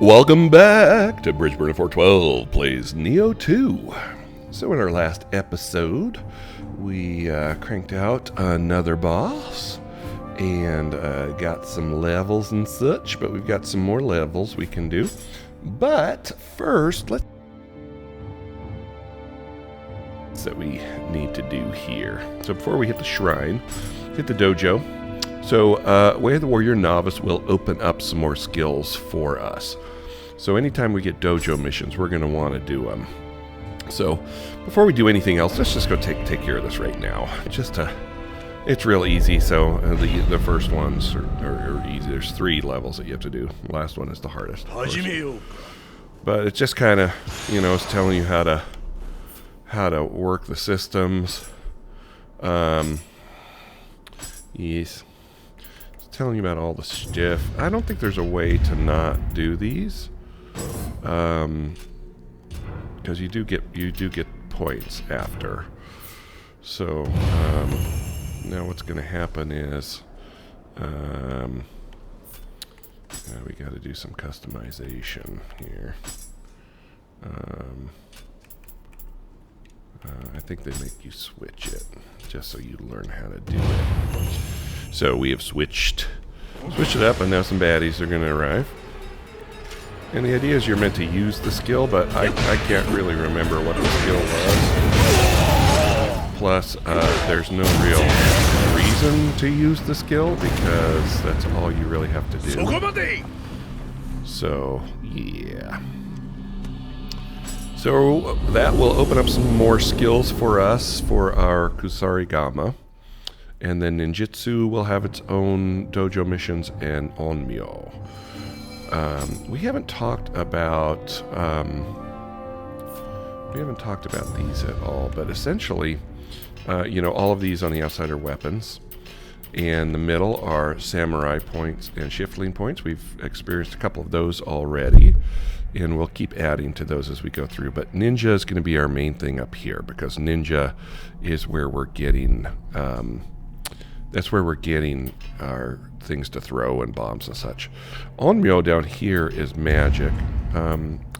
Welcome back to Bridgeburner 412 plays Nioh 2. So in our last episode, we cranked out another boss and got some levels and such, but we've got some more levels we can do. But first, let's that we need to do here. So before we hit the shrine, hit the dojo. So Way of the Warrior Novice will open up some more skills for us. So anytime we get dojo missions, we're going to want to do them. So before we do anything else, let's just go take care of this right now. It's real easy. So the first ones are easy. There's 3 levels that you have to do. The last one is the hardest. But it's just kind of, it's telling you how to work the systems. Yes. It's telling you about all the stuff. I don't think there's a way to not do these. Because you do get points after. So now what's going to happen is we got to do some customization here. I think they make you switch it just so you learn how to do it. So we have switched it up, and now some baddies are going to arrive. And the idea is you're meant to use the skill, but I can't really remember what the skill was. Plus, there's no real reason to use the skill because that's all you really have to do. So, yeah. So that will open up some more skills for us for our Kusarigama. And then Ninjutsu will have its own dojo missions and Onmyo. We haven't talked about these at all, but essentially, all of these on the outside are weapons, and the middle are samurai points and shiftling points. We've experienced a couple of those already, and we'll keep adding to those as we go through. But ninja is going to be our main thing up here because ninja is where we're getting. That's where we're getting our things to throw and bombs and such. Onmyo down here is magic.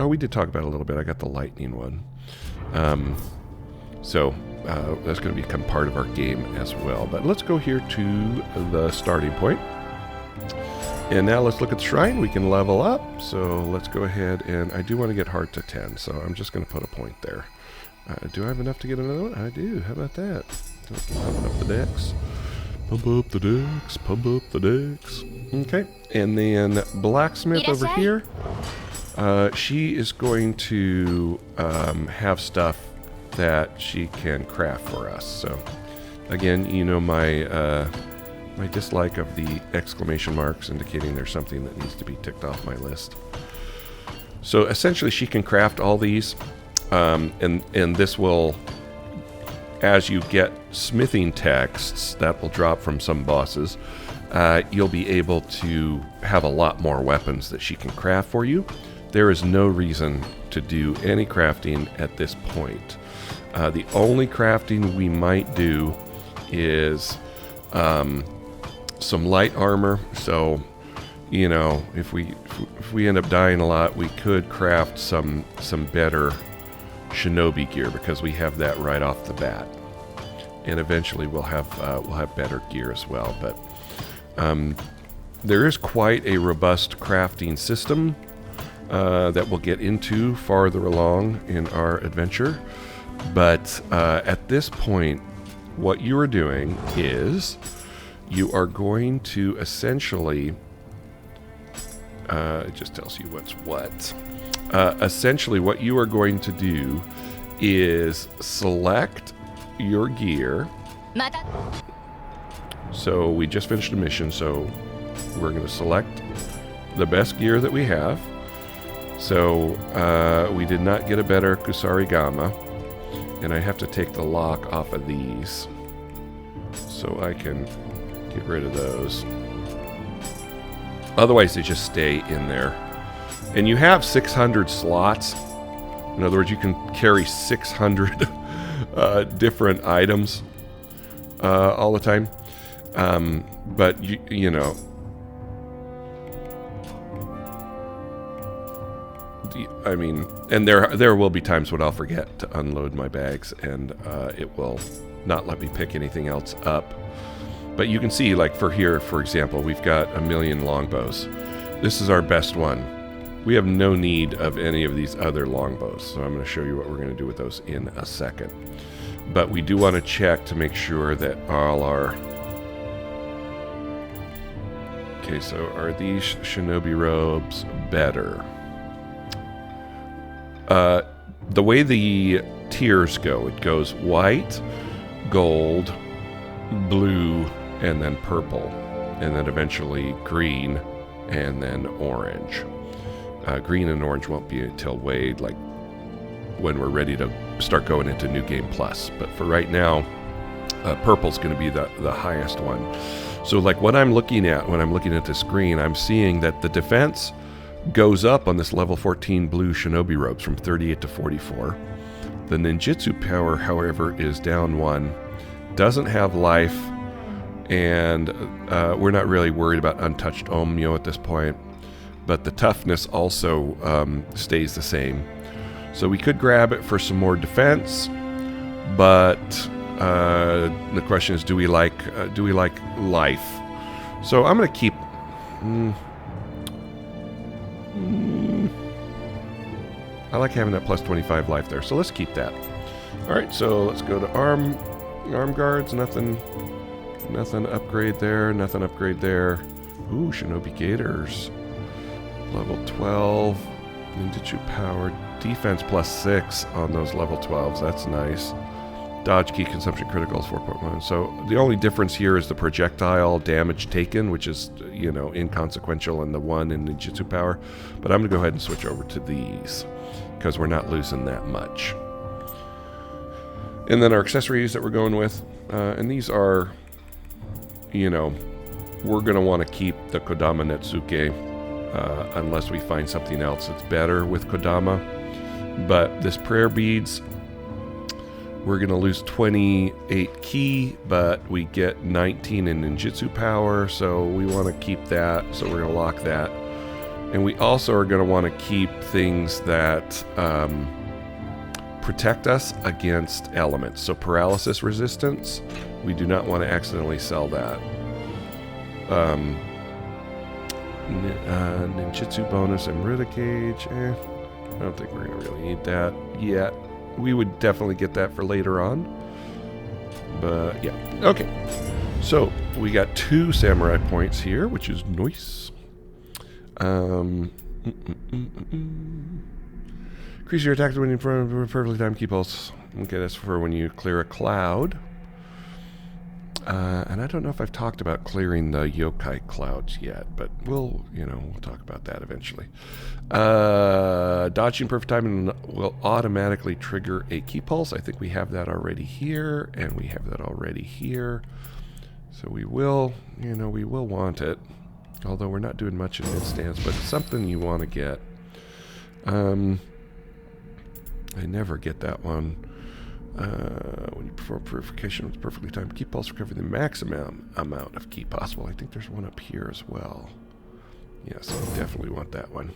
We did talk about it a little bit. I got the lightning one. So that's going to become part of our game as well. But let's go here to the starting point. And now let's look at the shrine. We can level up. So let's go ahead, and I do want to get hard to 10. So I'm just going to put a point there. Do I have enough to get another one? I do. How about that? Pumping up the decks. Pump up the decks, pump up the decks. Okay, and then Blacksmith over here. She is going to have stuff that she can craft for us. So, again, my dislike of the exclamation marks indicating there's something that needs to be ticked off my list. So, essentially, she can craft all these, and this will... As you get smithing texts that will drop from some bosses, you'll be able to have a lot more weapons that she can craft for you. There is no reason to do any crafting at this point. The only crafting we might do is some light armor. So, if we end up dying a lot, we could craft some better shinobi gear because we have that right off the bat, and eventually we'll have better gear as well. But there is quite a robust crafting system that we'll get into farther along in our adventure. But at this point, what you are doing is you are going to essentially it just tells you what's what. Essentially, what you are going to do is select your gear. So we just finished a mission, so we're going to select the best gear that we have. So we did not get a better Kusarigama, and I have to take the lock off of these so I can get rid of those. Otherwise, they just stay in there. And you have 600 slots. In other words, you can carry 600 different items all the time. But, you know, I mean, and there will be times when I'll forget to unload my bags, and it will not let me pick anything else up. But you can see, like for here, for example, we've got 1,000,000 longbows. This is our best one. We have no need of any of these other longbows, so I'm going to show you what we're going to do with those in a second. But we do want to check to make sure that all our... Okay, so are these shinobi robes better? The way the tiers go, it goes white, gold, blue, and then purple, and then eventually green, and then orange. Green and orange won't be until way like when we're ready to start going into New Game Plus. But for right now, purple's going to be the highest one. So like what I'm looking at when I'm looking at the screen, I'm seeing that the defense goes up on this level 14 blue shinobi robes from 38 to 44. The ninjutsu power, however, is down 1. Doesn't have life, and we're not really worried about untouched Omnio at this point. But the toughness also stays the same. So we could grab it for some more defense, but the question is, do we like life? So I'm going to keep. I like having that plus 25 life there, so let's keep that. All right, so let's go to arm guards. Nothing upgrade there. Nothing upgrade there. Ooh, shinobi gators. Level 12, ninjutsu power, defense plus 6 on those level 12s. That's nice. Dodge key consumption criticals 4.1. So the only difference here is the projectile damage taken, which is, you know, inconsequential in the 1 in ninjutsu power. But I'm going to go ahead and switch over to these because we're not losing that much. And then our accessories that we're going with, and these are, you know, we're going to want to keep the Kodama Netsuke. Unless we find something else that's better with Kodama. But this prayer beads, we're going to lose 28 ki, but we get 19 in ninjutsu power, so we want to keep that, so we're going to lock that. And we also are going to want to keep things that protect us against elements. So paralysis resistance, we do not want to accidentally sell that. Ninjutsu bonus and Rita Cage. I don't think we're going to really need that yet. We would definitely get that for later on. But yeah. Okay. So we got 2 samurai points here, which is nice. Increase your attack when in front of a perfectly timed key pulse. Okay, that's for when you clear a cloud. And I don't know if I've talked about clearing the yokai clouds yet, but we'll talk about that eventually. Dodging perfect timing will automatically trigger a key pulse. I think we have that already here, and we have that already here. So we will want it. Although we're not doing much in mid-stance, but it's something you want to get. I never get that one. When you perform purification with perfectly timed key pulse, recover the maximum amount of ki possible. I think there's one up here as well. Yes, we definitely want that one.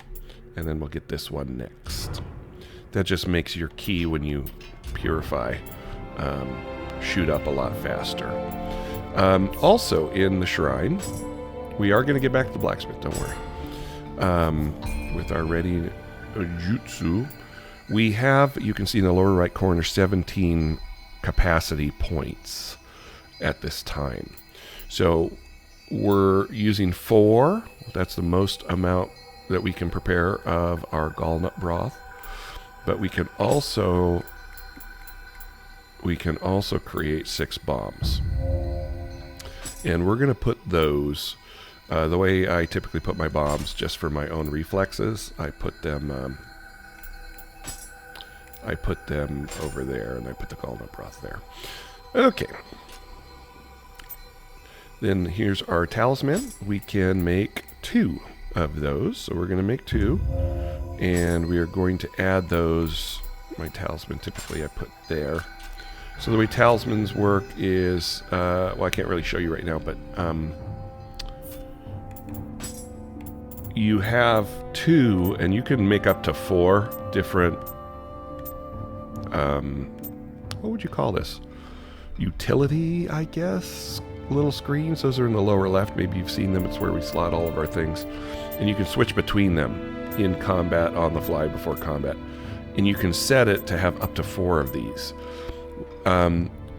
And then we'll get this one next. That just makes your ki, when you purify, shoot up a lot faster. Also, in the shrine, we are going to get back to the blacksmith, don't worry. With our ready jutsu, we have, you can see in the lower right corner, 17 capacity points at this time. So we're using 4. That's the most amount that we can prepare of our gallnut broth. But we can also create 6 bombs. And we're going to put those, the way I typically put my bombs, just for my own reflexes, I put them over there, and I put the gallnut broth there. Okay. Then here's our talisman. We can make 2 of those. So we're going to make 2. And we are going to add those. My talisman, typically I put there. So the way talismans work is, well, I can't really show you right now, but you have 2, and you can make up to 4 different, what would you call this? Utility, I guess, little screens. Those are in the lower left. Maybe you've seen them. It's where we slot all of our things. And you can switch between them in combat, on the fly, before combat. And you can set it to have up to 4 of these.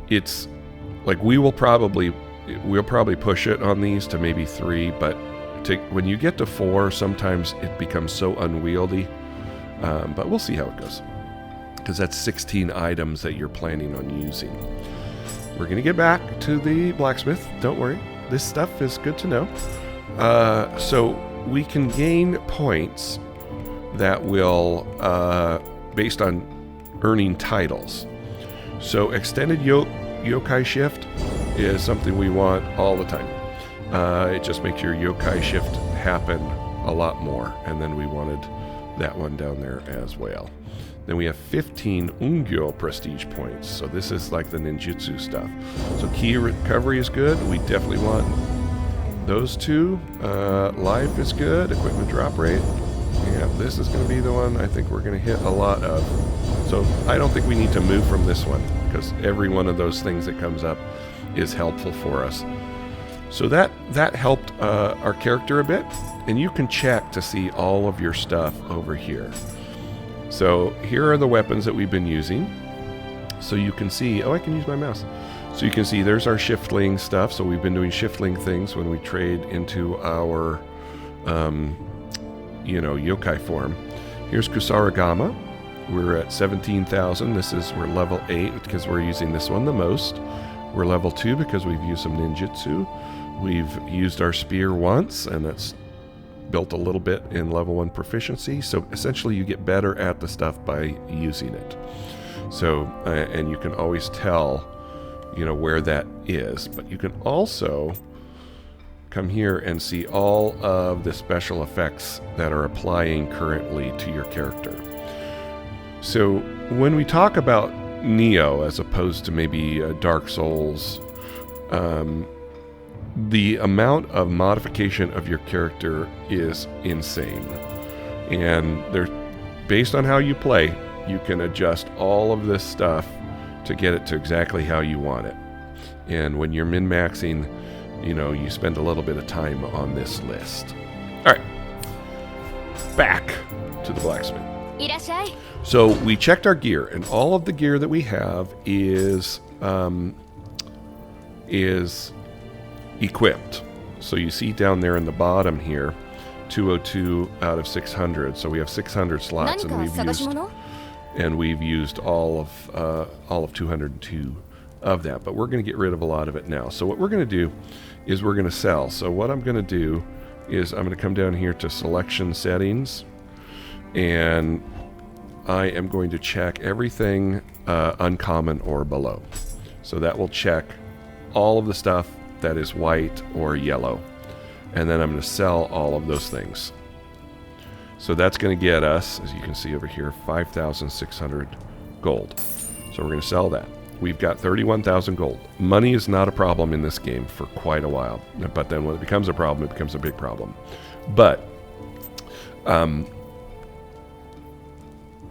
It's like we'll probably push it on these to maybe 3, but when you get to 4, sometimes it becomes so unwieldy. But we'll see how it goes, because that's 16 items that you're planning on using. We're going to get back to the blacksmith. Don't worry. This stuff is good to know. So we can gain points that will, based on earning titles. So extended yokai shift is something we want all the time. It just makes your yokai shift happen a lot more. And then we wanted that one down there as well. Then we have 15 Ungyo prestige points. So this is like the ninjutsu stuff. So key recovery is good. We definitely want those 2. Life is good. Equipment drop rate. Yeah, this is going to be the one I think we're going to hit a lot of. So I don't think we need to move from this one, because every one of those things that comes up is helpful for us. So that helped our character a bit. And you can check to see all of your stuff over here. So here are the weapons that we've been using. So you can see, I can use my mouse. So you can see there's our shiftling stuff. So we've been doing shiftling things when we trade into our, yokai form. Here's Kusarigama. We're at 17,000. We're level 8 because we're using this one the most. We're level 2 because we've used some ninjutsu. We've used our spear once, and that's built a little bit in level 1 proficiency. So essentially you get better at the stuff by using it. So, and you can always tell, where that is. But you can also come here and see all of the special effects that are applying currently to your character. So when we talk about Nioh, as opposed to maybe Dark Souls, the amount of modification of your character is insane. And based on how you play, you can adjust all of this stuff to get it to exactly how you want it. And when you're min-maxing, you spend a little bit of time on this list. All right, back to the blacksmith. So we checked our gear, and all of the gear that we have is equipped. So you see down there in the bottom here, 202 out of 600. So we have 600 slots, and we've used all of 202 of that. But we're going to get rid of a lot of it now. So what we're going to do is we're going to sell. So what I'm going to do is I'm going to come down here to selection settings, and I am going to check everything uncommon or below. So that will check all of the stuff that is white or yellow. And then I'm going to sell all of those things. So that's going to get us, as you can see over here, 5,600 gold. So we're going to sell that. We've got 31,000 gold. Money is not a problem in this game for quite a while. But then when it becomes a problem, it becomes a big problem. But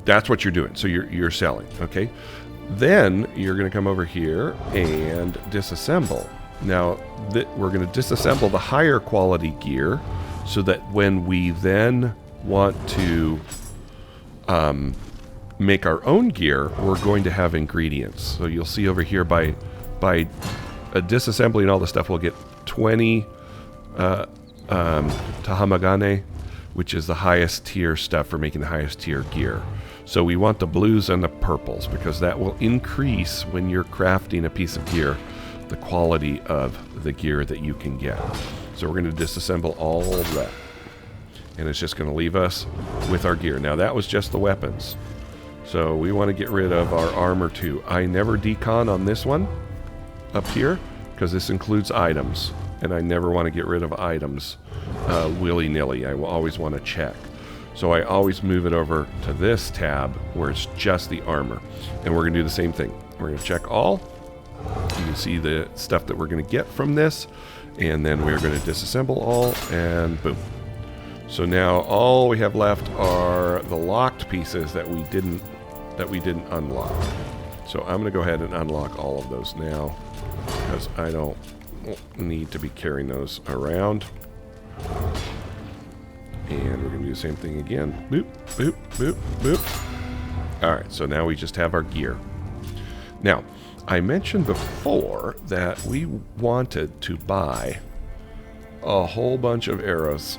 that's what you're doing. So you're selling, okay? Then you're going to come over here and disassemble. Now, we're going to disassemble the higher quality gear so that when we then want to make our own gear, we're going to have ingredients. So you'll see over here by disassembling all the stuff, we'll get 20 Tahamagane, which is the highest tier stuff for making the highest tier gear. So we want the blues and the purples because that will increase when you're crafting a piece of gear the quality of the gear that you can get. So we're going to disassemble all of that. And it's just going to leave us with our gear. Now that was just the weapons. So we want to get rid of our armor too. I never decon on this one up here because this includes items. And I never want to get rid of items willy-nilly. I will always want to check. So I always move it over to this tab where it's just the armor. And we're going to do the same thing. We're going to check all. You can see the stuff that we're going to get from this. And then we're going to disassemble all and boom. So now all we have left are the locked pieces that we didn't unlock. So I'm going to go ahead and unlock all of those now because I don't need to be carrying those around. And we're going to do the same thing again. Boop, boop, boop, boop. Alright, so now we just have our gear. Now, I mentioned before that we wanted to buy a whole bunch of arrows.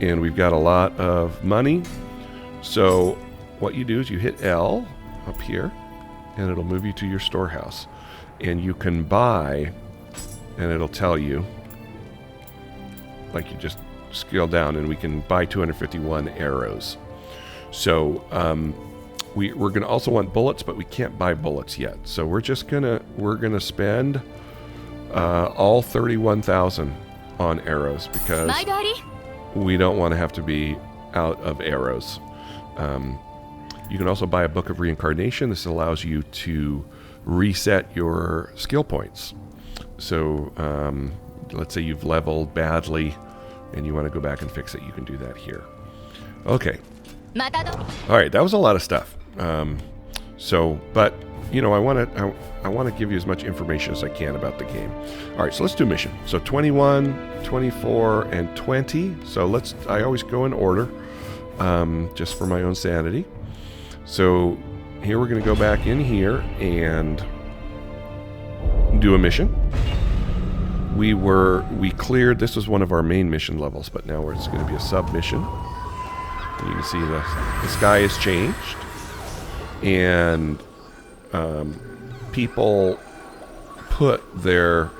And we've got a lot of money. So what you do is you hit L up here, and it'll move you to your storehouse. And you can buy, and it'll tell you, like you just scale down, and we can buy 251 arrows. So we're going to also want bullets, but we can't buy bullets yet. So we're gonna spend all 31,000 on arrows because we don't want to have to be out of arrows. You can also buy a Book of Reincarnation. This allows you to reset your skill points. So let's say you've leveled badly and you want to go back and fix it. You can do that here. Okay. All right, that was a lot of stuff. But you know, I want to give you as much information as I can about the game. All right, so let's do mission. So 21, 24, and 20. So I always go in order, just for my own sanity. So here we're going to go back in here and do a mission. We cleared, this was one of our main mission levels, but now it's going to be a sub-mission. You can see the sky has changed. And people put their,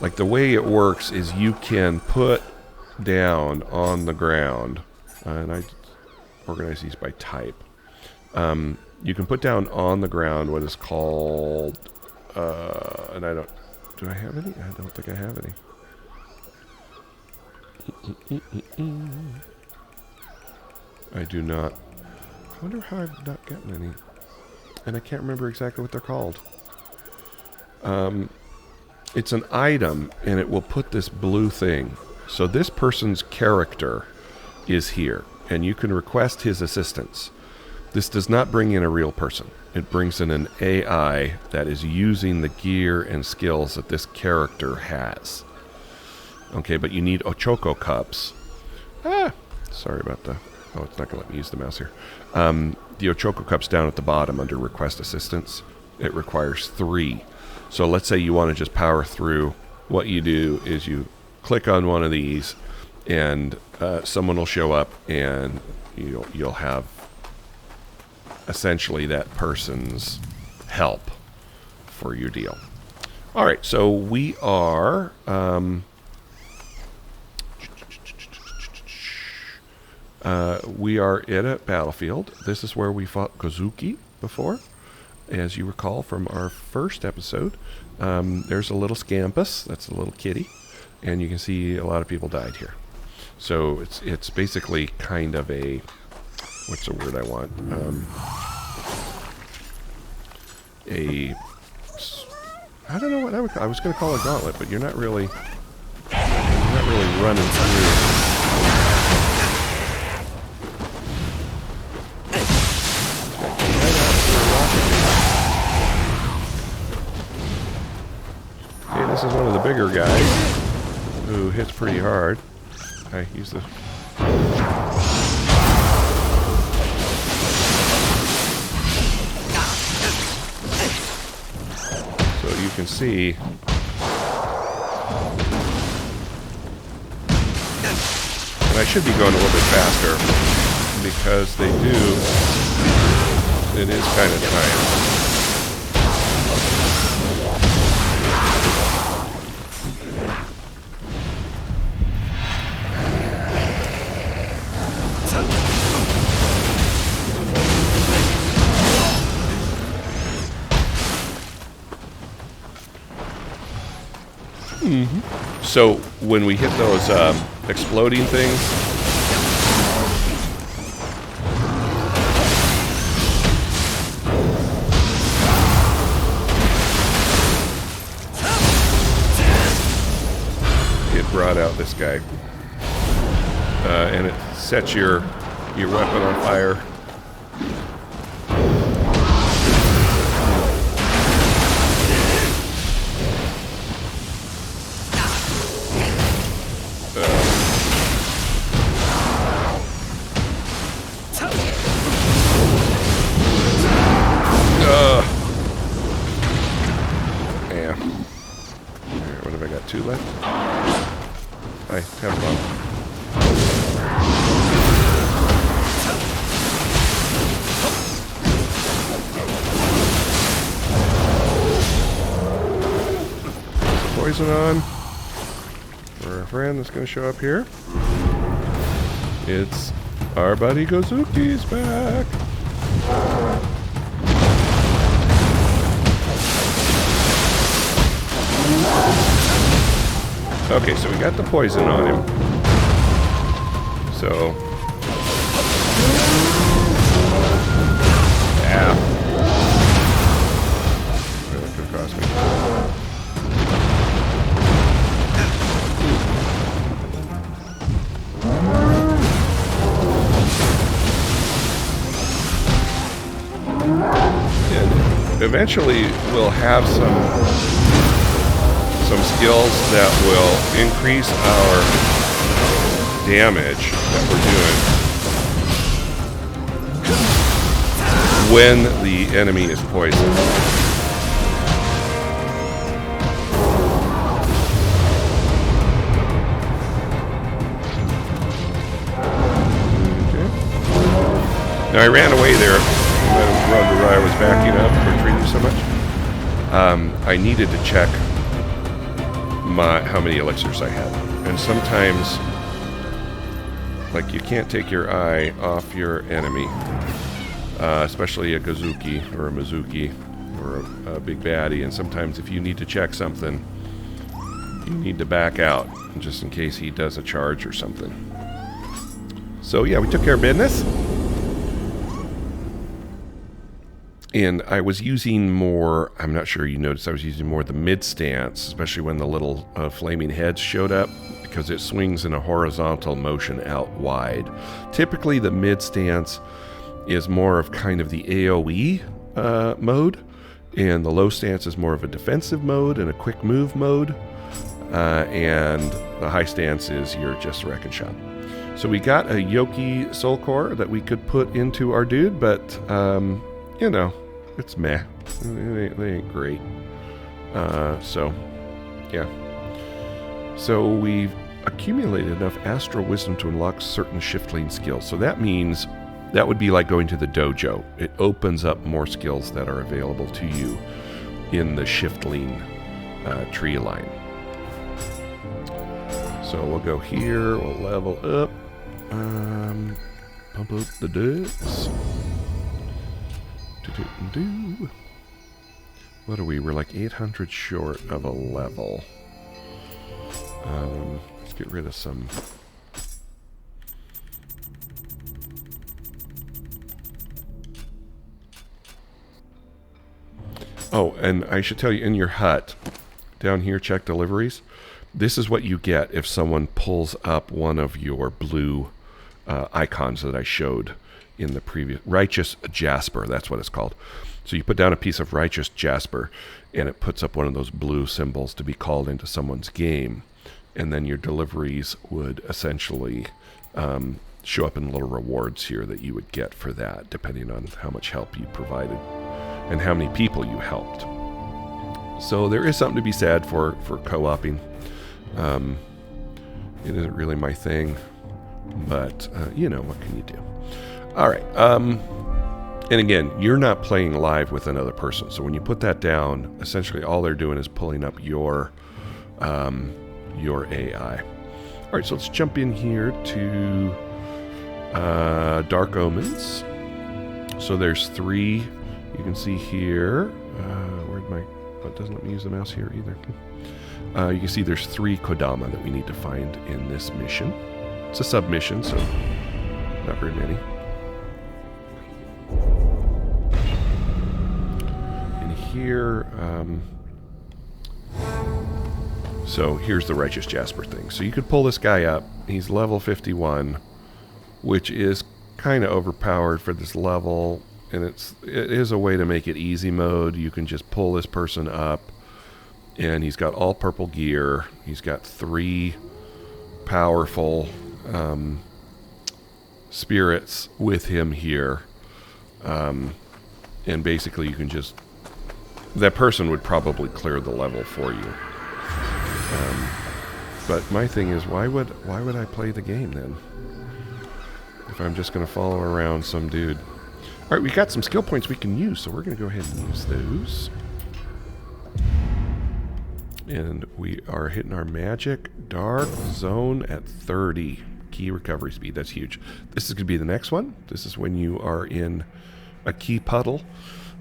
like the way it works is you can put down on the ground, and I organize these by type. You can put down on the ground what is called, and do I have any? I don't think I have any. I do not. I wonder how I've not gotten any. And I can't remember exactly what they're called. It's an item, and it will put this blue thing. So this person's character is here, and you can request his assistance. This does not bring in a real person. It brings in an AI that is using the gear and skills that this character has. Okay, but you need Ochoko cups. Sorry about the... Oh, it's not going to let me use the mouse here. The Ochoko cup's down at the bottom under request assistance. It requires 3. So let's say you want to just power through. What you do is you click on one of these, and someone will show up, and you'll have essentially that person's help for your deal. All right, so we are... we are in a battlefield. This is where we fought Kozuki before, as you recall from our first episode. There's a little scampus, that's a little kitty, and you can see a lot of people died here. So it's basically kind of a, what's the word I want? I don't know what I was going to call a gauntlet, but you're not really running through. This is one of the bigger guys who hits pretty hard. I use the... So you can see... And I should be going a little bit faster because they do... It is kind of tight. So when we hit those exploding things, it brought out this guy. and it sets your weapon on fire. Yeah. Alright, what have I got? 2 left? I have one. Poison on for our friend that's going to show up here. It's our buddy Gozuki's back. Okay, so we got the poison on him. So, yeah. That could cost me. And eventually we'll have some skills that will increase our damage that we're doing when the enemy is poisoned. Okay. Now I ran away there. Run to where I was backing up for treating so much. I needed to check how many elixirs I had, and sometimes, like, you can't take your eye off your enemy, especially a Gozuki or a Mizuki or a big baddie. And sometimes, if you need to check something, you need to back out just in case he does a charge or something. So yeah, we took care of business. And I was using more, I'm not sure you noticed, I was using more the mid stance, especially when the little flaming heads showed up, because it swings in a horizontal motion out wide. Typically the mid stance is more of kind of the AoE mode, and the low stance is more of a defensive mode and a quick move mode, and the high stance is you're just wreck and shop. So we got a Yoki Soul Core that we could put into our dude, but you know, it's meh. They ain't great. So, yeah. So we've accumulated enough astral wisdom to unlock certain shift lane skills. So that means that would be like going to the dojo. It opens up more skills that are available to you in the shift lane tree line. So we'll go here. We'll level up. Pump up the ducks. What are we? We're like 800 short of a level. Let's get rid of some. Oh, and I should tell you, in your hut, down here, check deliveries. This is what you get if someone pulls up one of your blue icons that I showed in the previous. Righteous Jasper, that's what it's called. So you put down a piece of Righteous Jasper, and it puts up one of those blue symbols to be called into someone's game. And then your deliveries would essentially show up in little rewards here that you would get for that, depending on how much help you provided and how many people you helped. So there is something to be said for co-oping. It isn't really my thing, but you know, what can you do? All right. And again, you're not playing live with another person. So when you put that down, essentially all they're doing is pulling up your AI. All right, so let's jump in here to Dark Omens. So there's 3. You can see here. Where'd my... Oh, it doesn't let me use the mouse here either. You can see there's 3 Kodama that we need to find in this mission. It's a submission, so not very many. In here, So here's the Righteous Jasper thing. So you could pull this guy up. He's level 51, which is kind of overpowered for this level. And it is a way to make it easy mode. You can just pull this person up. And he's got all purple gear. He's got 3 powerful spirits with him here. And basically you can just... That person would probably clear the level for you. But my thing is, why would I play the game then? If I'm just going to follow around some dude. Alright, we got some skill points we can use, so we're going to go ahead and use those. And we are hitting our magic dark zone at 30 key recovery speed. That's huge. This is going to be the next one. This is when you are in a key puddle,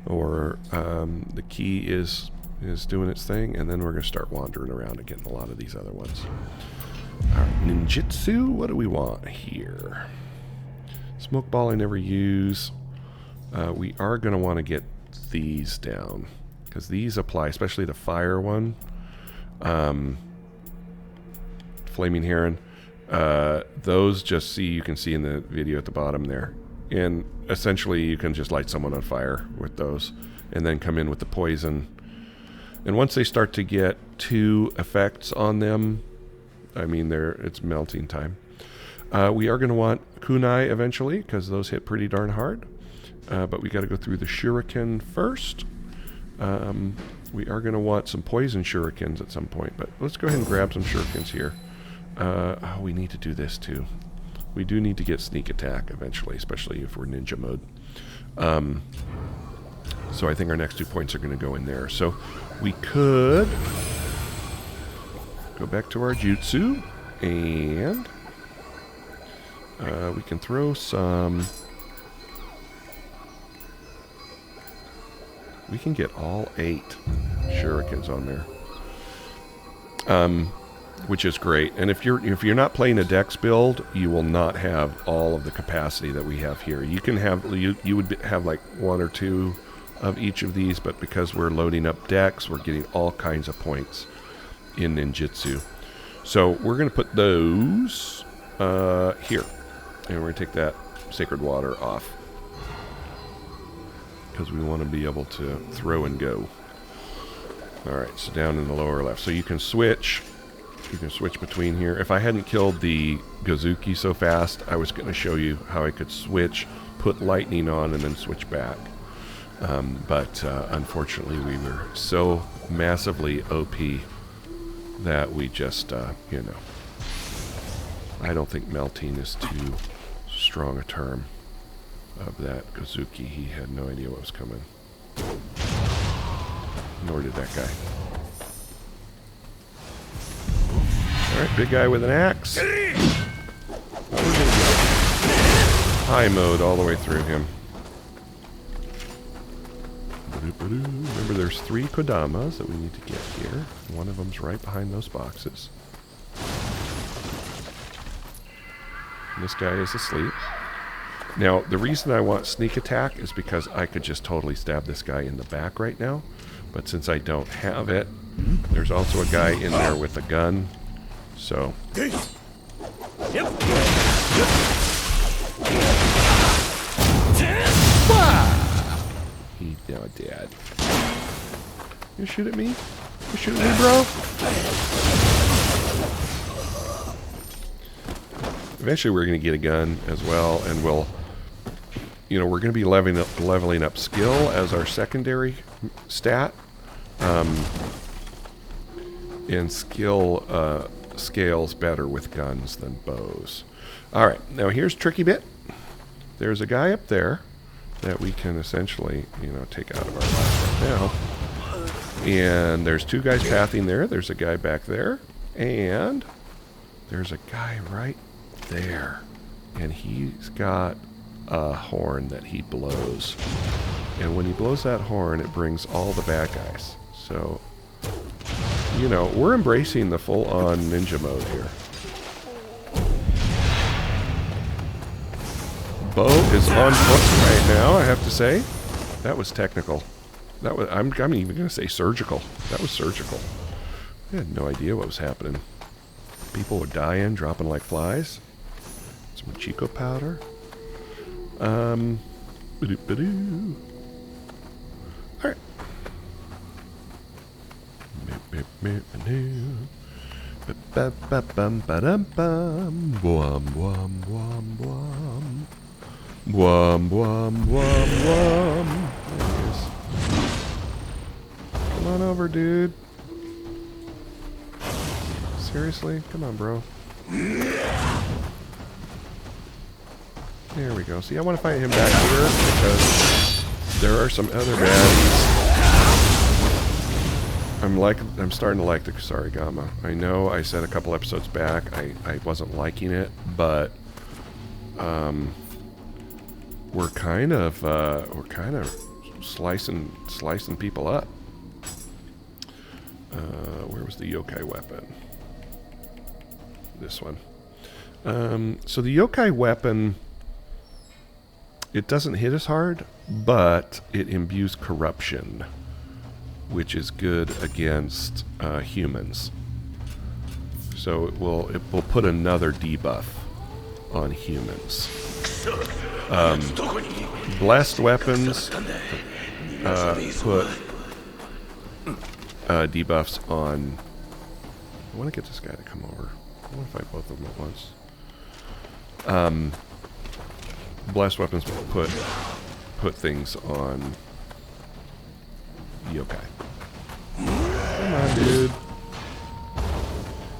or the key is doing its thing, and then we're going to start wandering around and getting a lot of these other ones. Alright, ninjutsu, what do we want here? Smoke ball I never use. We are going to want to get these down, because these apply, especially the fire one. Flaming Heron. Those just you can see in the video at the bottom there. And essentially you can just light someone on fire with those, and then come in with the poison. And once they start to get 2 effects on them, I mean, it's melting time. We are going to want kunai eventually, because those hit pretty darn hard. But we got to go through the shuriken first. We are going to want some poison shurikens at some point, but let's go ahead and grab some shurikens here. We need to do this too. We do need to get sneak attack eventually, especially if we're ninja mode. So I think our next 2 points are going to go in there. So we could go back to our jutsu, and we can throw some... We can get all 8 shurikens on there, which is great. And if you're not playing a dex build, you will not have all of the capacity that we have here. You can have you would have like 1 or 2 of each of these, but because we're loading up dex, we're getting all kinds of points in ninjutsu. So we're going to put those here, and we're going to take that sacred water off, because we want to be able to throw and go. Alright, so down in the lower left. So you can switch. You can switch between here. If I hadn't killed the Gozuki so fast, I was going to show you how I could switch, put lightning on, and then switch back. But unfortunately, we were so massively OP that we just, you know, I don't think melting is too strong a term of that Gozuki. He had no idea what was coming. Nor did that guy. Alright, big guy with an axe. High mode all the way through him. Remember, there's 3 Kodamas that we need to get here. One of them's right behind those boxes. And this guy is asleep. Now, the reason I want sneak attack is because I could just totally stab this guy in the back right now. But since I don't have it, there's also a guy in there with a gun. So... He's now dead. You shoot at me? You shoot at me, bro? Eventually we're going to get a gun as well, and we'll... You know, we're going to be leveling up skill as our secondary stat. And skill scales better with guns than bows. Alright, now here's a tricky bit. There's a guy up there that we can essentially, you know, take out of our life right now. And there's 2 guys pathing there. There's a guy back there. And there's a guy right there. And he's got a horn that he blows. And when he blows that horn, it brings all the bad guys. So, you know, we're embracing the full-on ninja mode here. Bow is on foot right now, I have to say. That was technical. That was I'm even going to say surgical. That was surgical. I had no idea what was happening. People were dying, dropping like flies. Some Chico powder. Ba-doo-ba-doo. Alright. Ba-ba-ba-bum-ba-dum-bum. Bwam, bwam, bwam, bwam. Bwam, bwam, bwam, bwam. There he is. Come on over, dude. Seriously? Come on, bro. There we go. See, I want to fight him back here because there are some other baddies. I'm starting to like the Kusarigama. I know I said a couple episodes back I wasn't liking it, but we're kind of slicing people up. Where was the yokai weapon? This one. So the yokai weapon, it doesn't hit as hard, but it imbues corruption, which is good against humans. So it will put another debuff on humans. Blessed weapons put debuffs on. I want to get this guy to come over. I want to fight both of them at once. Blessed weapons put things on yokai. Come on, dude.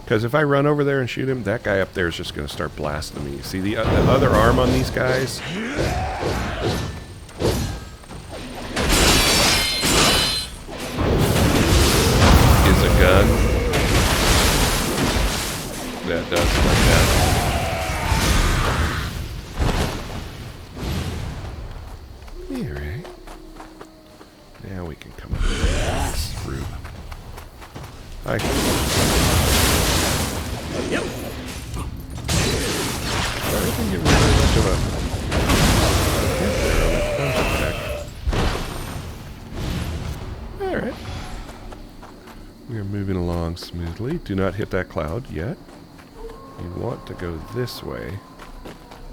Because if I run over there and shoot him, that guy up there is just going to start blasting me. See the other arm on these guys? Is a gun that does like that. Alright. Now we can come up with this room. Hi. Yep. I didn't get really much of a attack. Alright. We are moving along smoothly. Do not hit that cloud yet. You want to go this way.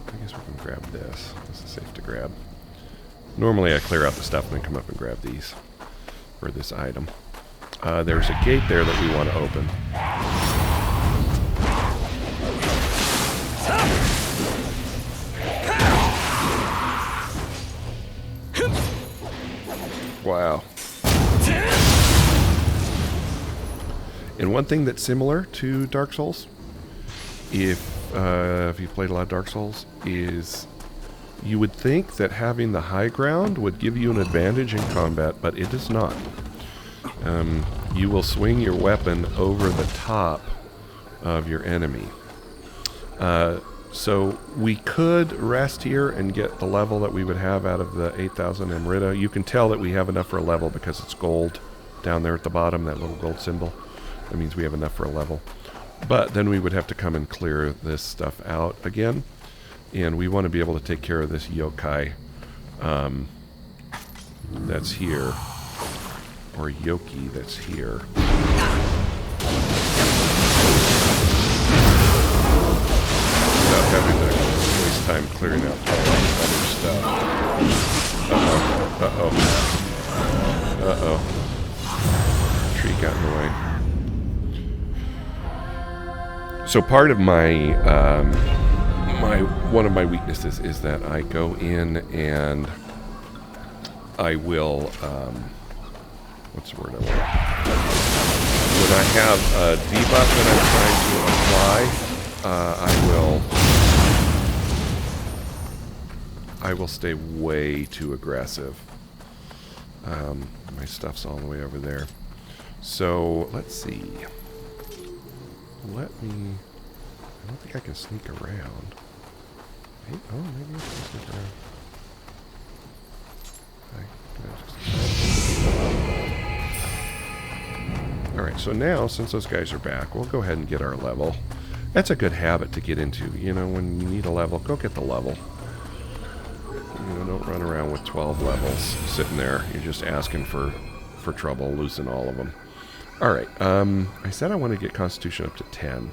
I guess we can grab this. This is safe to grab. Normally I clear out the stuff and then come up and grab these. Or this item. There's a gate there that we want to open. Wow. And one thing that's similar to Dark Souls, if you've played a lot of Dark Souls, is you would think that having the high ground would give you an advantage in combat, but it does not. You will swing your weapon over the top of your enemy. So we could rest here and get the level that we would have out of the 8,000 Emerita. You can tell that we have enough for a level because it's gold down there at the bottom, that little gold symbol. That means we have enough for a level. But then we would have to come and clear this stuff out again. And we want to be able to take care of this yokai that's here. Or yoki that's here. Without having to waste time clearing out all that other stuff. Uh-oh. Uh-oh. Uh-oh. Tree got in the way. So part of my one of my weaknesses is that I go in and I will what's the word I want? When I have a debuff that I'm trying to apply, I will stay way too aggressive. My stuff's all the way over there. So let's see. I don't think I can sneak around. Maybe I can sneak around. Alright, so now, since those guys are back, we'll go ahead and get our level. That's a good habit to get into. You know, when you need a level, go get the level. You know, don't run around with 12 levels sitting there. You're just asking for trouble, losing all of them. Alright, I said I want to get Constitution up to 10.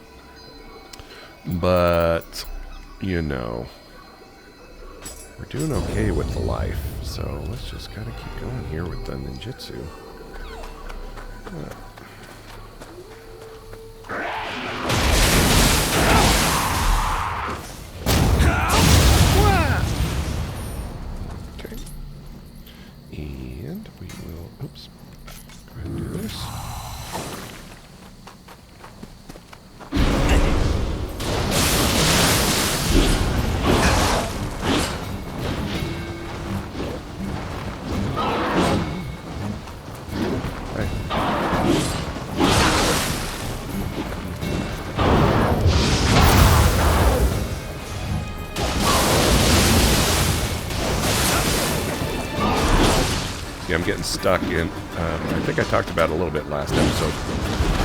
But, you know, we're doing okay with the life. So let's just kind of keep going here with the ninjutsu. Okay. And we will, oops, go ahead and do this. I'm getting stuck in, I think I talked about it a little bit last episode.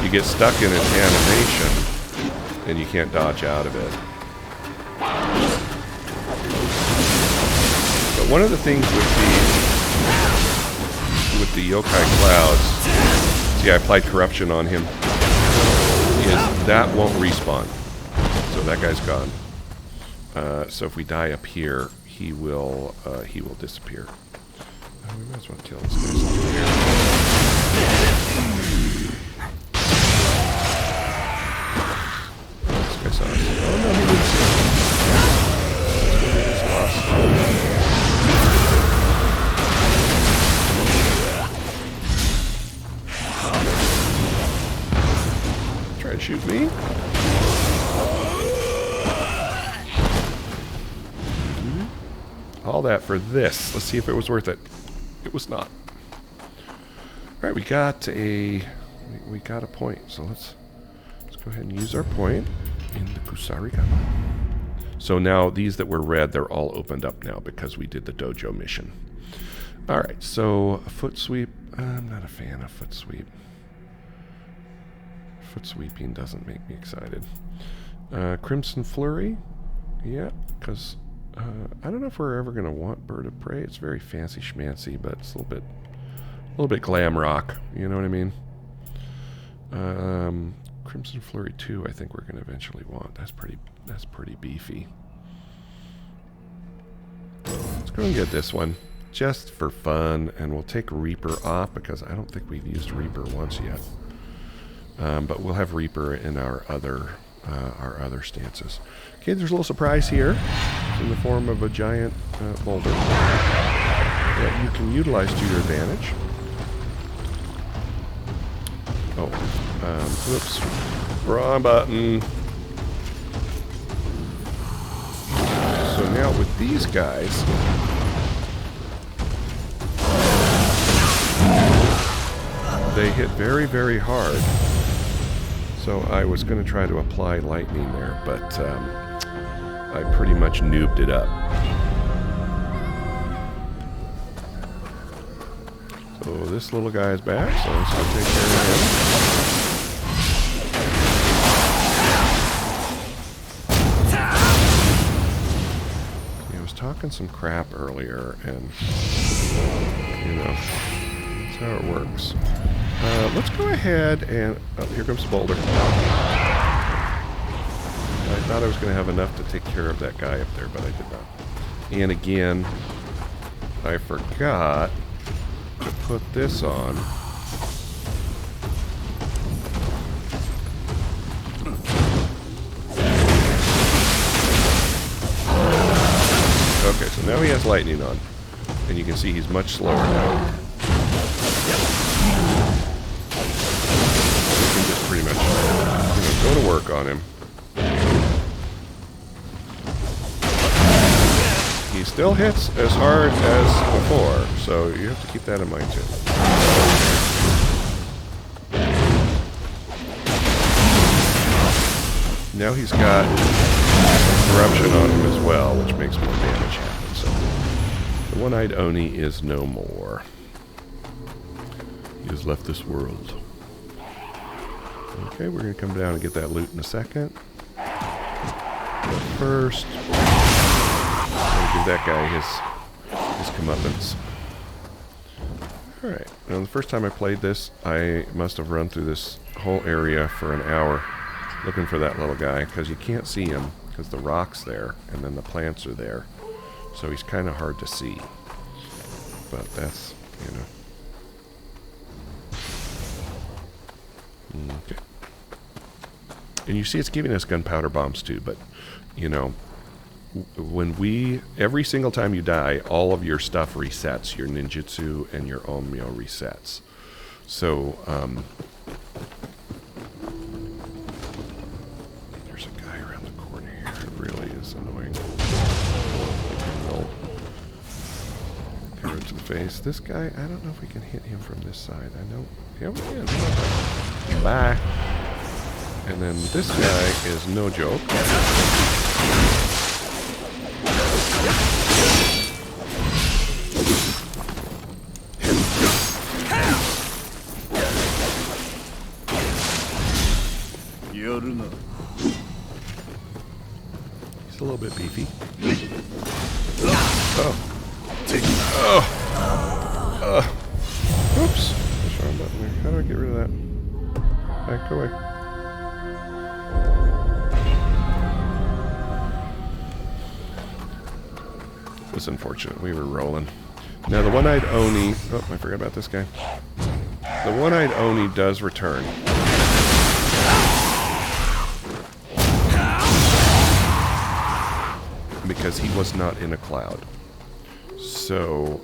You get stuck in an animation and you can't dodge out of it. But one of the things with the yokai clouds, see I applied corruption on him, is that won't respawn. So that guy's gone. So if we die up here, he will disappear. We might as well kill this guy. This guy saw us. Oh no, he didn't see us. Try to shoot me. All that for this. Let's see if it was worth it. It was not. Alright, we got a point, so let's go ahead and use our point in the Kusarigama. So now these that were red, they're all opened up now because we did the dojo mission. Alright, so a foot sweep. I'm not a fan of foot sweep. Foot sweeping doesn't make me excited. Crimson Flurry. Yeah, because I don't know if we're ever going to want Bird of Prey. It's very fancy schmancy, but it's a little bit glam rock. You know what I mean? Crimson Flurry 2, I think we're going to eventually want. That's pretty beefy. Let's go and get this one just for fun, and we'll take Reaper off because I don't think we've used Reaper once yet. But we'll have Reaper in our other stances. Okay, there's a little surprise here. It's in the form of a giant boulder that you can utilize to your advantage. Oh, oops, wrong button. So now with these guys, they hit very, very hard. So I was going to try to apply lightning there, but I pretty much noobed it up. So this little guy is back, so let's go take care of him. I was talking some crap earlier, and you know, that's how it works. Let's go ahead and... Oh, here comes the boulder. I thought I was going to have enough to take care of that guy up there, but I did not. And again, I forgot to put this on. Okay, so now he has lightning on. And you can see he's much slower now. Pretty much, go to work on him. He still hits as hard as before, so you have to keep that in mind too. Now he's got corruption on him as well, which makes more damage happen. So the one-eyed Oni is no more. He has left this world. Okay, we're going to come down and get that loot in a second. But first, I'm going to give that guy his comeuppance. Alright, now the first time I played this, I must have run through this whole area for an hour looking for that little guy, because you can't see him, because the rock's there, and then the plants are there. So he's kind of hard to see. But that's, you know. Okay. And you see it's giving us gunpowder bombs too, but, you know, every single time you die, all of your stuff resets. Your ninjutsu and your onmyo resets. So, there's a guy around the corner here. It really is annoying. Arrow to the face. This guy, I don't know if we can hit him from this side. I know. Yeah, we can. Bye. And then this guy is no joke. He's a little bit beefy. Oh. Oops. Push on button there. How do I get rid of that? Back away. It was unfortunate. We were rolling. Now the one-eyed Oni... Oh, I forgot about this guy. The one-eyed Oni does return. Because he was not in a cloud. So,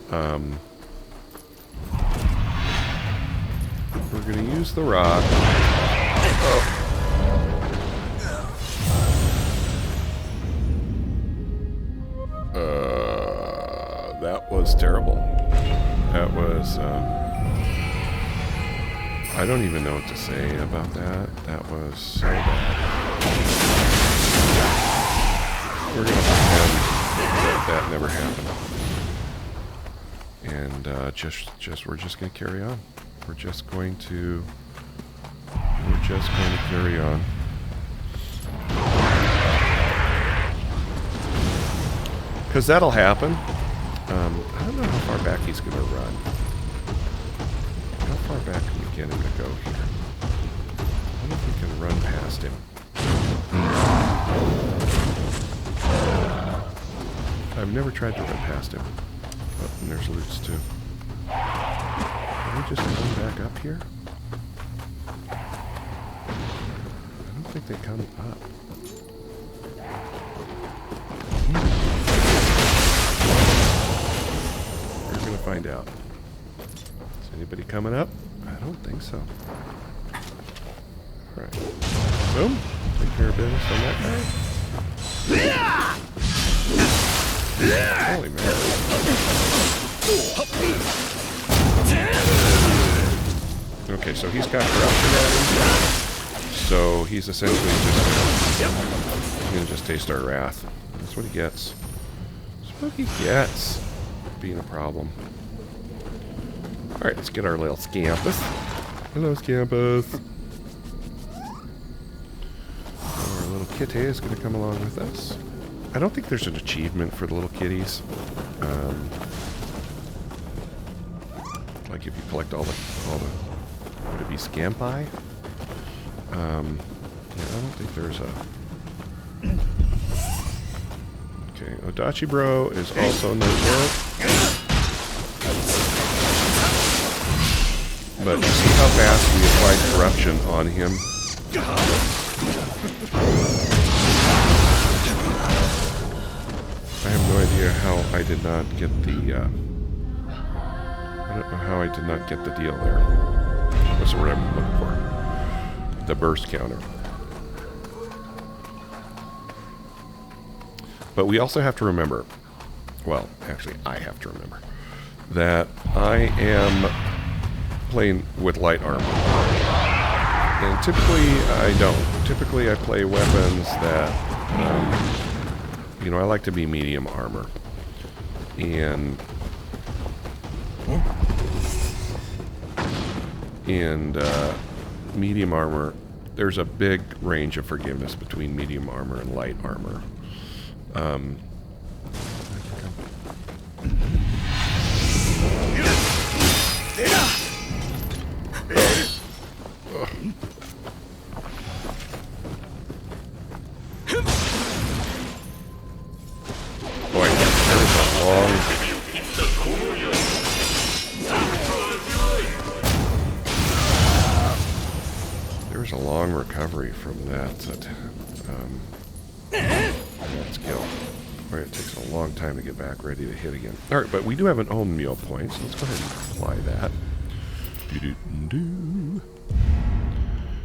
we're going to use the rock. Oh. That was terrible. That was, I don't even know what to say about that. That was so bad. We're going to pretend that never happened. And we're just going to carry on. We're just going to carry on. Because that'll happen. I don't know how far back he's going to run. How far back can we get him to go here? I don't know if we can run past him. I've never tried to run past him. Oh, and there's loots too. Can we just come back up here? I don't think they come up. We're gonna find out. Is anybody coming up? I don't think so. Alright. Boom. Take care of business on that guy. Holy man. Okay, so he's got corruption at him. So he's essentially just gonna just taste our wrath. That's what he gets. That's what he gets. Being a problem. Alright, let's get our little Scampus. Hello, Scampus. Our little kitty is gonna come along with us. I don't think there's an achievement for the little kitties. Like if you collect all the would it be Scampi? Yeah, I don't think there's a... Okay, Odachi Bro is also no joke. But you see how fast we applied corruption on him? I have no idea how I did not get the, I don't know how I did not get the deal there. That's the word I'm looking for. The burst counter. But we also have to remember, well, actually I have to remember, that I am playing with light armor. And typically I don't. Typically I play weapons that, you know, I like to be medium armor. And medium armor, there's a big range of forgiveness between medium armor and light armor. There was a long recovery from that skill. Where it takes a long time to get back ready to hit again. Alright, but we do have an Nioh point, so let's go ahead and apply that.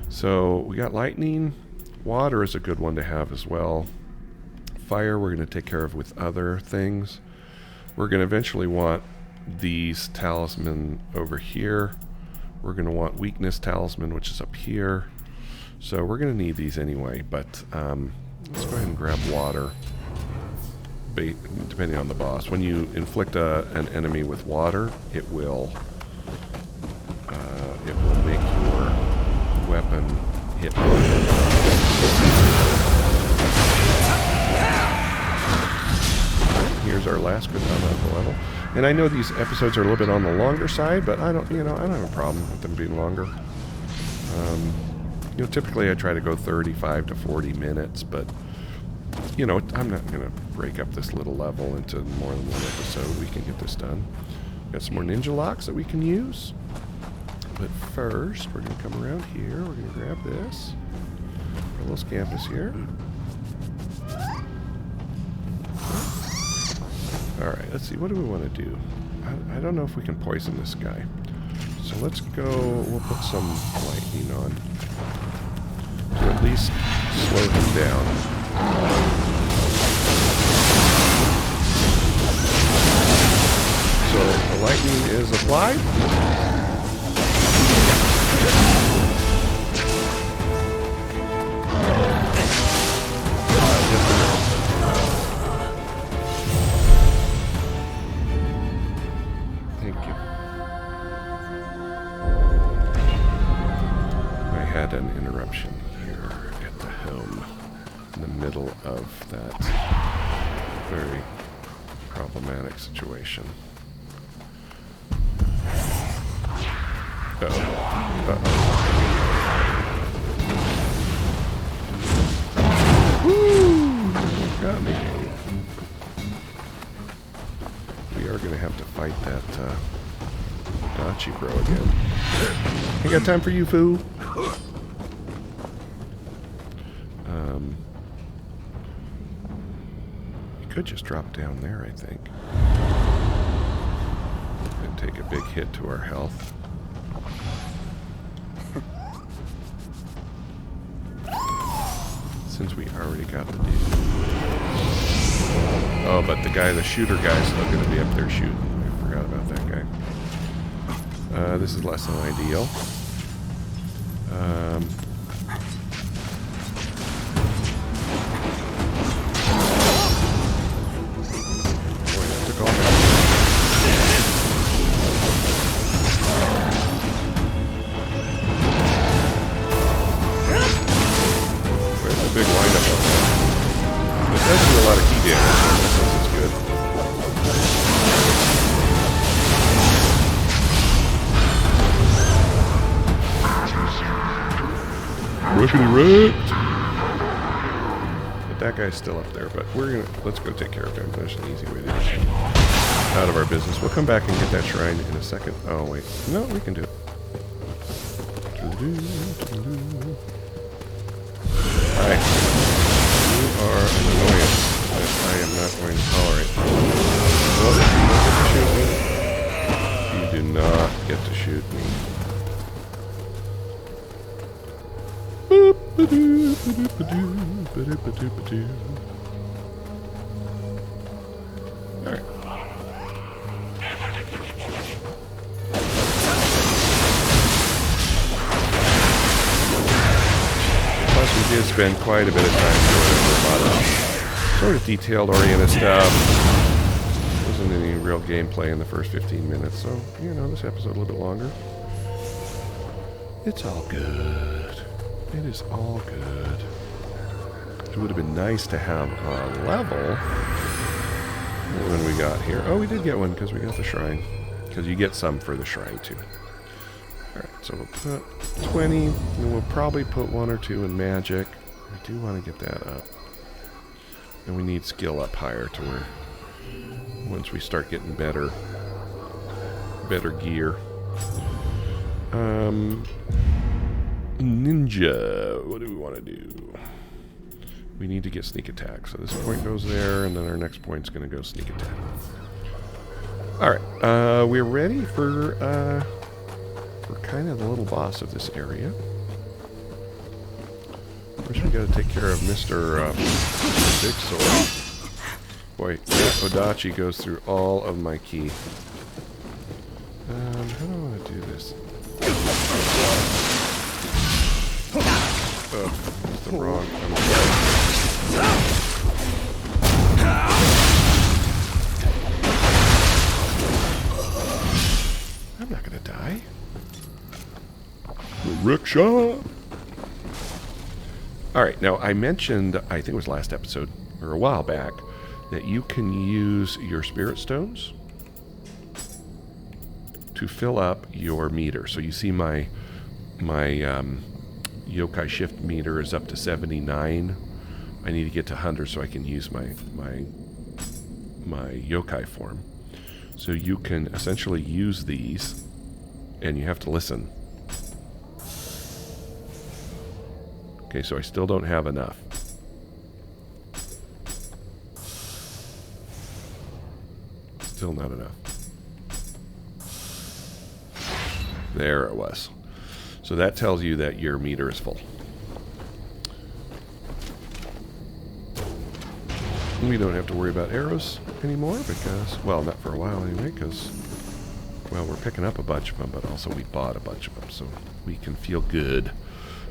So we got lightning. Water is a good one to have as well. Fire we're going to take care of with other things. We're going to eventually want these talisman over here. We're going to want weakness talisman, which is up here. So we're going to need these anyway, but let's go ahead and grab water. Depending on the boss. When you inflict an enemy with water, it will make your weapon hit harder. Here's our last good level. And I know these episodes are a little bit on the longer side, but I don't have a problem with them being longer. Typically I try to go 35 to 40 minutes, but I'm not going to break up this little level into more than one episode. We can get this done. Got some more ninja locks that we can use. But first, we're going to come around here. We're going to grab this. A little scampus here. Alright, let's see. What do we want to do? I don't know if we can poison this guy. So let's go. We'll put some lightning on. To at least slow him down. So the lightning is applied. Thank you. I had an interruption here at the helm in the middle of that very problematic situation. Woo! Got me. We are going to have to fight that Dachi bro again. Ain't got time for you, foo. You could just drop down there, I think. And take a big hit to our health. Since we already got the dude. Oh, but the shooter guy's still going to be up there shooting. I forgot about that guy. This is less than ideal. Boy, that took all that. Big windup on that. It does do a lot of key damage, so it's good. Rushing wrecked! But that guy's still up there, but let's go take care of him. There's an easy way to get him out of our business. We'll come back and get that shrine in a second. Oh, wait. No, we can do it. Hi. You are an annoyance that I am not going to tolerate. Well, you do not get to shoot me. Alright. We did spend quite a bit of time doing a lot of sort of detailed-oriented stuff. Wasn't any real gameplay in the first 15 minutes, so, this episode a little bit longer. It's all good. It is all good. It would have been nice to have a level when we got here. Oh, we did get one because we got the shrine. Because you get some for the shrine, too. Alright, so we'll put 20, and we'll probably put 1 or 2 in magic. I do want to get that up. And we need skill up higher to where once we start getting better gear. Ninja. What do we want to do? We need to get sneak attack. So this point goes there, and then our next point's going to go sneak attack. Alright, we're ready for kind of the little boss of this area. First we got to take care of Mr. Big Sword. Boy, Odachi goes through all of my ki. How do I want to do this? Oh, that's the wrong one. I'm not going to die. Rickshaw! Alright, now I mentioned, I think it was last episode, or a while back, that you can use your spirit stones to fill up your meter. So you see my yokai shift meter is up to 79. I need to get to 100 so I can use my yokai form. So you can essentially use these, and you have to listen. Okay, so I still don't have enough. Still not enough. There it was. So that tells you that your meter is full. We don't have to worry about arrows anymore because, well, not for a while anyway, because, well, we're picking up a bunch of them, but also we bought a bunch of them, so we can feel good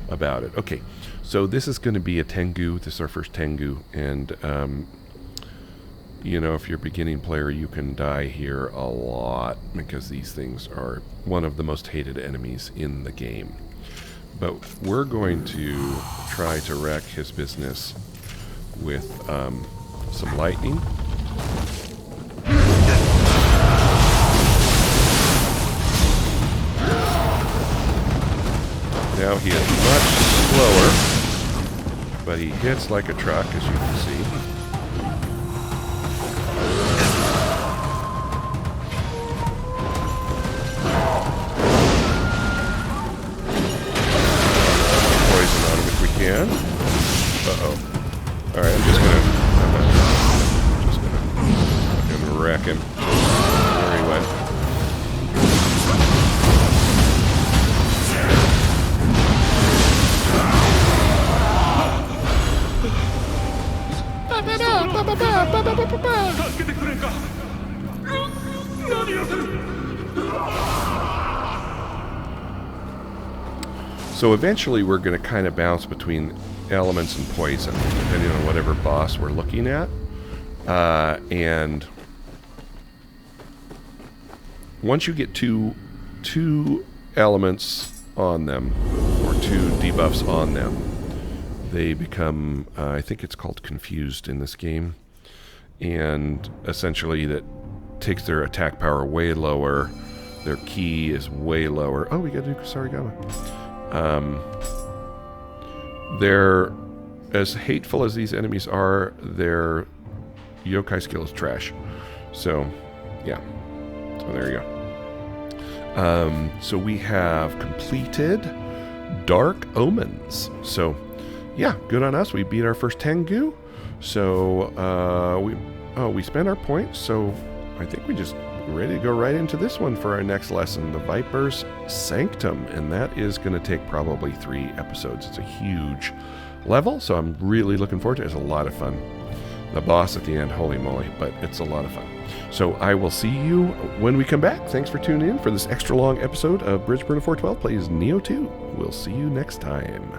about it. Okay, so this is going to be a Tengu. This is our first Tengu, and you know, if you're a beginning player, you can die here a lot because these things are one of the most hated enemies in the game. But we're going to try to wreck his business with some lightning. Now he is much slower, but he hits like a truck, as you can see. Uh-oh. Alright, I'm just gonna fucking wreck him. There he went. So eventually we're going to kind of bounce between elements and poison, depending on whatever boss we're looking at. And once you get two elements on them, or two debuffs on them, they become, I think it's called confused in this game. And essentially that takes their attack power way lower, their ki is way lower. Oh, we got to do Kusarigama. They're as hateful as these enemies are, their yokai skill is trash. So, yeah. So there you go. So we we completed Dark Omens. So, yeah, good on us. We beat our first Tengu. So, we spent our points. So, I think we just ready to go right into this one for our next lesson, the Viper's Sanctum, and that is going to take probably 3 episodes. It's a huge level, so I'm really looking forward to it. It's a lot of fun. The boss at the end, holy moly, but it's a lot of fun. So I will see you when we come back. Thanks for tuning in for this extra long episode of Bridge Burner 412 Plays Nioh 2. We'll see you next time.